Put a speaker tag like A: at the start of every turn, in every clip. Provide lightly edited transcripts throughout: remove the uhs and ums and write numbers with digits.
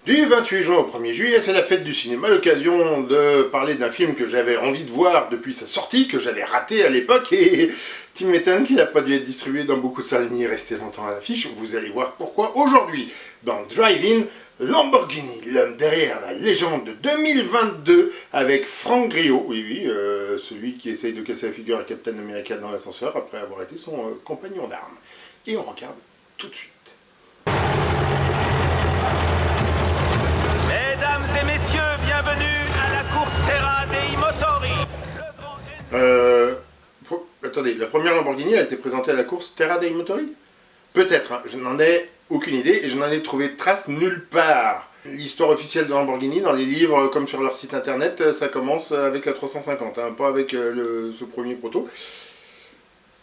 A: Du 28 juin au 1er juillet, c'est la fête du cinéma, l'occasion de parler d'un film que j'avais envie de voir depuis sa sortie, que j'avais raté à l'époque, et tu m'étonnes qu'il n'a pas dû être distribué dans beaucoup de salles ni rester longtemps à l'affiche. Vous allez voir pourquoi aujourd'hui, dans Drive-In, Lamborghini, l'homme derrière la légende de 2022, avec Franck Grillo, celui qui essaye de casser la figure à Captain America dans l'ascenseur après avoir été son compagnon d'armes. Et on regarde tout de suite.
B: Mesdames et messieurs, bienvenue à la course Terra dei Motori.
A: Attendez, la première Lamborghini a été présentée à la course Terra dei Motori? Peut-être, hein, je n'en ai aucune idée et je n'en ai trouvé trace nulle part. L'histoire officielle de Lamborghini, dans les livres comme sur leur site internet, ça commence avec la 350, hein, pas avec ce premier proto.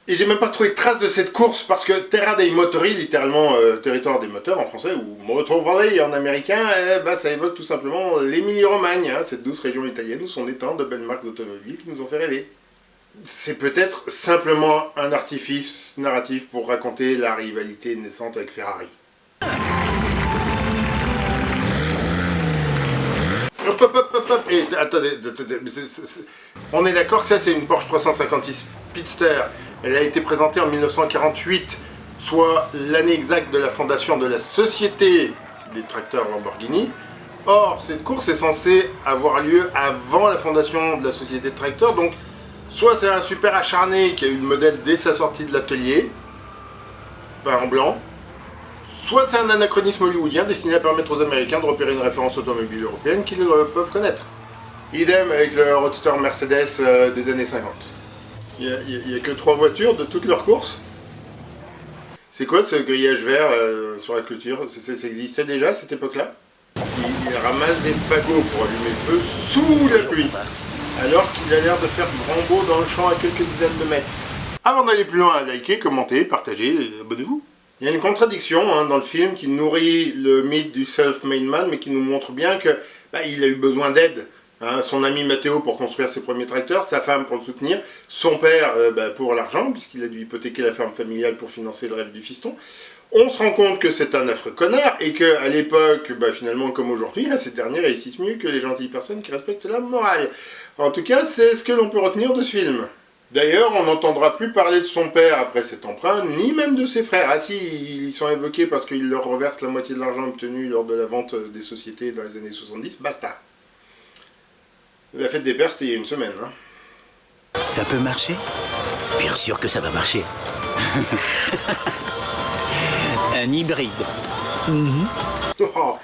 A: Et j'ai même pas trouvé trace de cette course parce que Terra dei Motori, littéralement territoire des moteurs en français, ou Motor Valley en américain, ça évoque tout simplement l'Émilie-Romagne, hein, cette douce région italienne où sont nées tant de belles marques automobiles qui nous ont fait rêver. C'est peut-être simplement un artifice narratif pour raconter la rivalité naissante avec Ferrari. Hop. Et attendez, on est d'accord que ça c'est une Porsche 356 Pitster. Elle a été présentée en 1948, soit l'année exacte de la fondation de la Société des tracteurs Lamborghini. Or, cette course est censée avoir lieu avant la fondation de la Société de tracteurs, donc soit c'est un super acharné qui a eu le modèle dès sa sortie de l'atelier, peint en blanc, soit c'est un anachronisme hollywoodien destiné à permettre aux Américains de repérer une référence automobile européenne qu'ils peuvent connaître. Idem avec le Roadster Mercedes des années 50. Il n'y a que 3 voitures de toutes leurs courses. C'est quoi ce grillage vert sur la clôture? Ça existait déjà à cette époque-là? Il ramasse des fagots pour allumer le feu sous la pluie, alors qu'il a l'air de faire grand beau dans le champ à quelques dizaines de mètres. Avant d'aller plus loin, likez, commentez, partagez, abonnez-vous. Il y a une contradiction dans le film qui nourrit le mythe du self-made man, mais qui nous montre bien que il a eu besoin d'aide. Son ami Matteo pour construire ses premiers tracteurs, sa femme pour le soutenir, son père pour l'argent, puisqu'il a dû hypothéquer la ferme familiale pour financer le rêve du fiston. On se rend compte que c'est un affreux connard et qu'à l'époque, finalement comme aujourd'hui, ces derniers réussissent mieux que les gentilles personnes qui respectent la morale. En tout cas, c'est ce que l'on peut retenir de ce film. D'ailleurs, on n'entendra plus parler de son père après cet emprunt, ni même de ses frères. Ah si, ils sont évoqués parce qu'il leur reverse la moitié de l'argent obtenu lors de la vente des sociétés dans les années 70, basta. La fête des pères, c'était il y a une semaine.
C: Ça peut marcher? Bien sûr que ça va marcher. Un hybride.
A: Oh,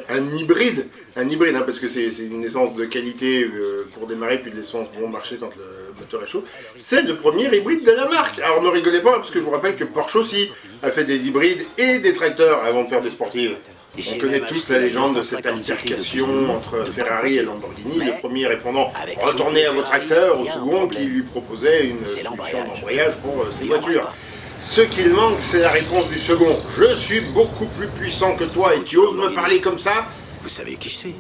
A: un hybride, parce que c'est une essence de qualité pour démarrer, puis de l'essence bon marché quand le moteur est chaud. C'est le premier hybride de la marque. Alors ne rigolez pas, parce que je vous rappelle que Porsche aussi a fait des hybrides et des tracteurs avant de faire des sportives. On connaît tous la légende de cette altercation entre Ferrari et Lamborghini, le premier répondant « Retournez à vos tracteurs » au second qui lui proposait une solution d'embrayage pour ses voitures. Ce qu'il manque, c'est la réponse du second. « Je suis beaucoup plus puissant que toi et tu oses me parler comme ça ?»
C: Vous savez qui je suis?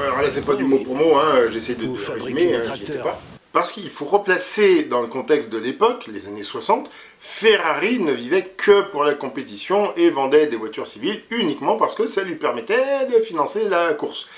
A: Alors là, c'est pas du mot pour mot, j'essaie de résumer, j'y étais pas. Parce qu'il faut replacer dans le contexte de l'époque, les années 60, Ferrari ne vivait que pour la compétition et vendait des voitures civiles uniquement parce que ça lui permettait de financer la course.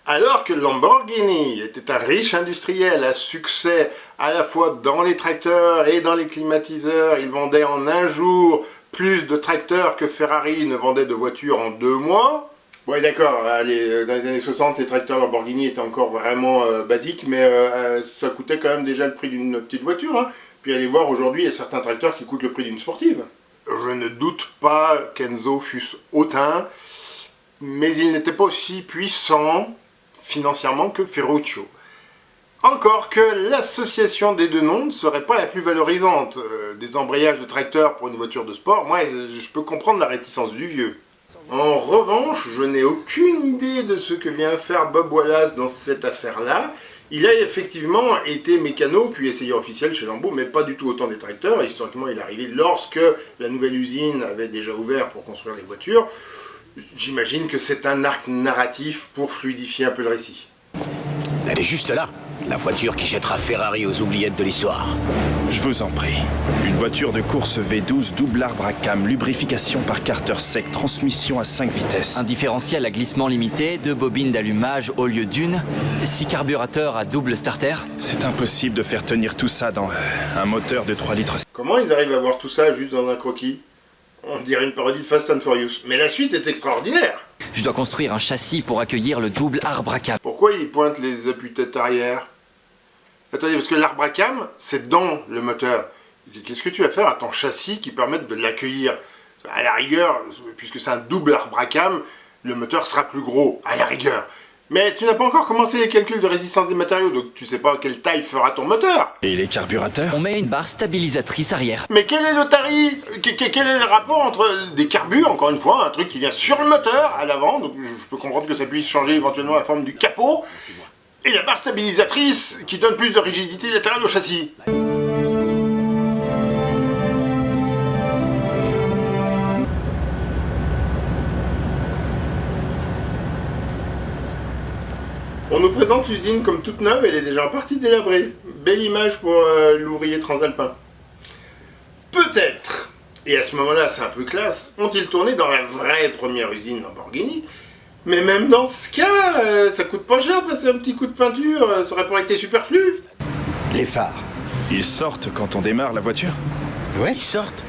A: Alors que Lamborghini était un riche industriel à succès à la fois dans les tracteurs et dans les climatiseurs, il vendait en un jour plus de tracteurs que Ferrari ne vendait de voitures en 2 mois. Ouais d'accord, dans les années 60, les tracteurs Lamborghini étaient encore vraiment basiques, mais ça coûtait quand même déjà le prix d'une petite voiture. Puis allez voir, aujourd'hui, il y a certains tracteurs qui coûtent le prix d'une sportive. Je ne doute pas qu'Enzo fût hautain, mais il n'était pas aussi puissant financièrement que Ferruccio. Encore que l'association des deux noms ne serait pas la plus valorisante. Des embrayages de tracteurs pour une voiture de sport, moi je peux comprendre la réticence du vieux. En revanche, je n'ai aucune idée de ce que vient faire Bob Wallace dans cette affaire-là. Il a effectivement été mécano, puis essayeur officiel chez Lambo, mais pas du tout au temps des tracteurs. Historiquement, il est arrivé lorsque la nouvelle usine avait déjà ouvert pour construire les voitures. J'imagine que c'est un arc narratif pour fluidifier un peu le récit.
C: Elle est juste là. La voiture qui jettera Ferrari aux oubliettes de l'histoire.
D: Je vous en prie. Une voiture de course V12, double arbre à cam, lubrification par carter sec, transmission à 5 vitesses.
E: Un différentiel à glissement limité, 2 bobines d'allumage au lieu d'une, 6 carburateurs à double starter.
D: C'est impossible de faire tenir tout ça dans un moteur de 3 litres.
A: Comment ils arrivent à voir tout ça juste dans un croquis? On dirait une parodie de Fast and Furious. Mais la suite est extraordinaire.
E: Je dois construire un châssis pour accueillir le double arbre à cam.
A: Pourquoi ils pointent les appuis-têtes arrière? Attendez, parce que l'arbre à cam, c'est dans le moteur. Qu'est-ce que tu vas faire à ton châssis qui permette de l'accueillir? À la rigueur, puisque c'est un double arbre à cam, le moteur sera plus gros, à la rigueur. Mais tu n'as pas encore commencé les calculs de résistance des matériaux, donc tu sais pas quelle taille fera ton moteur.
D: Et les carburateurs?
E: On met une barre stabilisatrice arrière.
A: Mais quel est le tarif? Quel est le rapport entre des carbus, encore une fois, un truc qui vient sur le moteur, à l'avant, donc je peux comprendre que ça puisse changer éventuellement la forme du capot, et la barre stabilisatrice qui donne plus de rigidité latérale au châssis. On nous présente l'usine comme toute neuve, elle est déjà en partie délabrée. Belle image pour l'ouvrier transalpin. Peut-être, et à ce moment-là c'est un peu classe, ont-ils tourné dans la vraie première usine Lamborghini. Mais même dans ce cas, ça coûte pas cher passer un petit coup de peinture, ça aurait pas été superflu.
F: Les phares.
D: Ils sortent quand on démarre la voiture?
F: Ouais.
C: Ils sortent?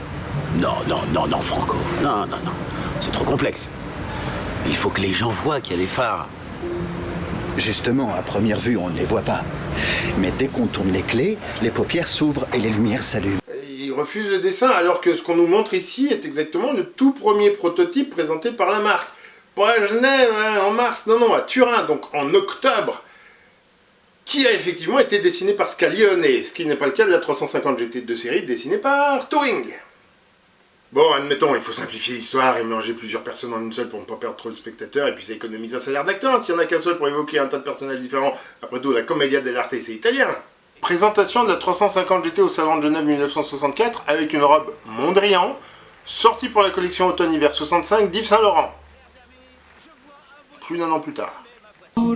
C: Non, Franco. Non. C'est trop complexe. Il faut que les gens voient qu'il y a des phares.
F: Justement, à première vue, on ne les voit pas. Mais dès qu'on tourne les clés, les paupières s'ouvrent et les lumières s'allument.
A: Ils refusent le dessin, alors que ce qu'on nous montre ici est exactement le tout premier prototype présenté par la marque. Pas à Genève, hein, en mars, non, à Turin, donc en octobre, qui a effectivement été dessiné par Scaglione, ce qui n'est pas le cas de la 350 GT de série dessinée par Touring. Bon, admettons, il faut simplifier l'histoire et mélanger plusieurs personnes en une seule pour ne pas perdre trop le spectateur, et puis ça économise un salaire d'acteur, s'il n'y en a qu'un seul pour évoquer un tas de personnages différents, après tout, la commedia dell'arte, c'est italien. Présentation de la 350 GT au Salon de Genève 1964, avec une robe Mondrian, sortie pour la collection automne-hiver 65 d'Yves Saint Laurent. Plus d'un an plus tard. Ils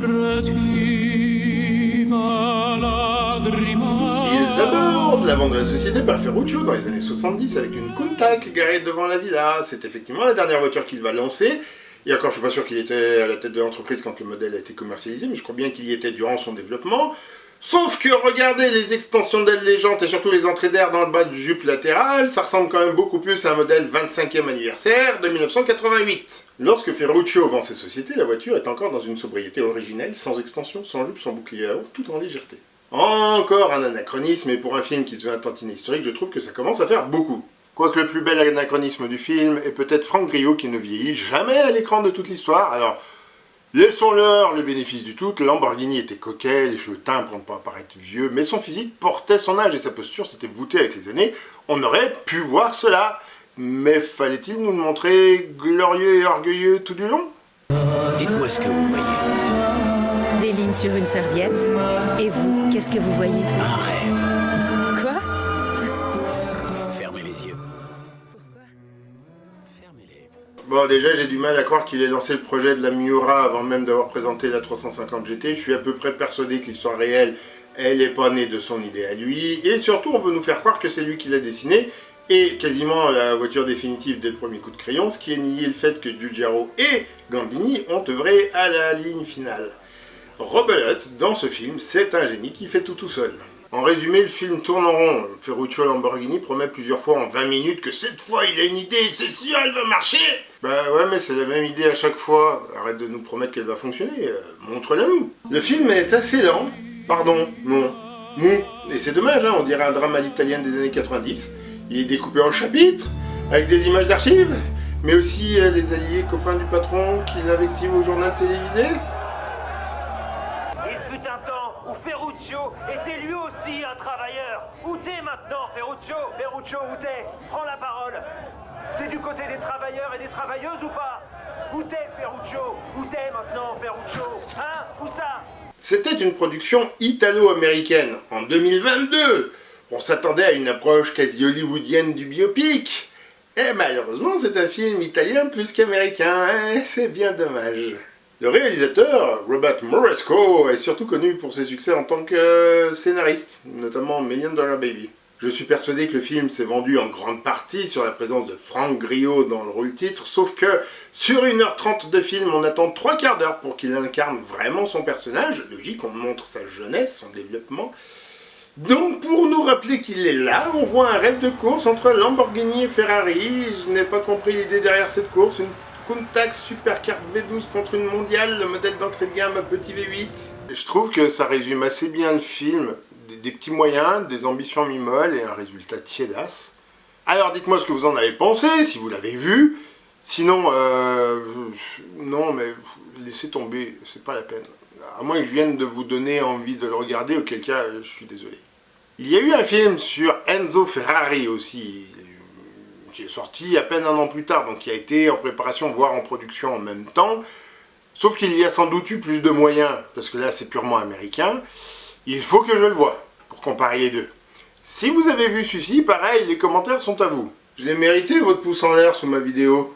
A: abordent la vente de la société par Ferruccio dans les années 70 avec une Countach garée devant la villa. C'est effectivement la dernière voiture qu'il va lancer. Et encore, je suis pas sûr qu'il était à la tête de l'entreprise quand le modèle a été commercialisé, mais je crois bien qu'il y était durant son développement. Sauf que regardez les extensions d'ailes les jantes et surtout les entrées d'air dans le bas du jupe latéral, ça ressemble quand même beaucoup plus à un modèle 25e anniversaire de 1988. Lorsque Ferruccio vend ses sociétés, la voiture est encore dans une sobriété originelle, sans extension, sans jupe, sans bouclier à eau, tout en légèreté. Encore un anachronisme, et pour un film qui se veut un tantinet historique, je trouve que ça commence à faire beaucoup. Quoique le plus bel anachronisme du film est peut-être Franck Grillo qui ne vieillit jamais à l'écran de toute l'histoire, alors laissons-leur le bénéfice du doute, Lamborghini était coquet, les cheveux teints pour ne pas paraître vieux, mais son physique portait son âge et sa posture s'était voûtée avec les années, on aurait pu voir cela. Mais fallait-il nous le montrer glorieux et orgueilleux tout du long?
C: Dites-moi ce que vous voyez.
G: Des lignes sur une serviette. Et vous, qu'est-ce que vous voyez?
C: Un rêve.
G: Quoi?
C: Fermez les yeux. Pourquoi? Fermez-les.
A: Bon, déjà, j'ai du mal à croire qu'il ait lancé le projet de la Miura avant même d'avoir présenté la 350 GT. Je suis à peu près persuadé que l'histoire réelle, elle n'est pas née de son idée à lui. Et surtout, on veut nous faire croire que c'est lui qui l'a dessinée. Et quasiment la voiture définitive dès le premier coup de crayon, ce qui est nier le fait que Giugiaro et Gandini ont œuvré à la ligne finale. Robelot, dans ce film, c'est un génie qui fait tout seul. En résumé, le film tourne en rond. Ferruccio Lamborghini promet plusieurs fois en 20 minutes que cette fois il a une idée, c'est sûr, elle va marcher. Bah ouais, mais c'est la même idée à chaque fois. Arrête de nous promettre qu'elle va fonctionner, montre-la nous. Le film est assez lent, pardon, non, mou. Et c'est dommage, hein, on dirait un drame à l'italienne des années 90. Il est découpé en chapitres, avec des images d'archives, mais aussi les alliés copains du patron qui l'invectivent au journal télévisé.
B: Il fut un temps où Ferruccio était lui aussi un travailleur. Où t'es maintenant, Ferruccio? Ferruccio, où t'es? Prends la parole. T'es du côté des travailleurs et des travailleuses ou pas? Où t'es, Ferruccio? Où t'es maintenant, Ferruccio? Hein? Où ça?
A: C'était une production italo-américaine, en 2022. On s'attendait à une approche quasi hollywoodienne du biopic. Et malheureusement, c'est un film italien plus qu'américain. C'est bien dommage. Le réalisateur, Robert Moresco, est surtout connu pour ses succès en tant que scénariste, notamment Million Dollar Baby. Je suis persuadé que le film s'est vendu en grande partie sur la présence de Franck Grillo dans le rôle titre, sauf que sur 1h30 de film, on attend 3/4 d'heure pour qu'il incarne vraiment son personnage. Logique, on montre sa jeunesse, son développement. Donc pour nous rappeler qu'il est là, on voit un rêve de course entre Lamborghini et Ferrari. Je n'ai pas compris l'idée derrière cette course, une Countach Supercar V12 contre une mondiale, le modèle d'entrée de gamme, un petit V8. Je trouve que ça résume assez bien le film. Des petits moyens, des ambitions mi-molles et un résultat tiédasse. Alors dites-moi ce que vous en avez pensé, si vous l'avez vu. Sinon, non mais laissez tomber, c'est pas la peine. À moins que je vienne de vous donner envie de le regarder, auquel cas je suis désolé. Il y a eu un film sur Enzo Ferrari aussi, qui est sorti à peine un an plus tard, donc qui a été en préparation, voire en production en même temps. Sauf qu'il y a sans doute eu plus de moyens, parce que là c'est purement américain. Il faut que je le voie, pour comparer les deux. Si vous avez vu celui-ci, pareil, les commentaires sont à vous. Je l'ai mérité votre pouce en l'air sous ma vidéo.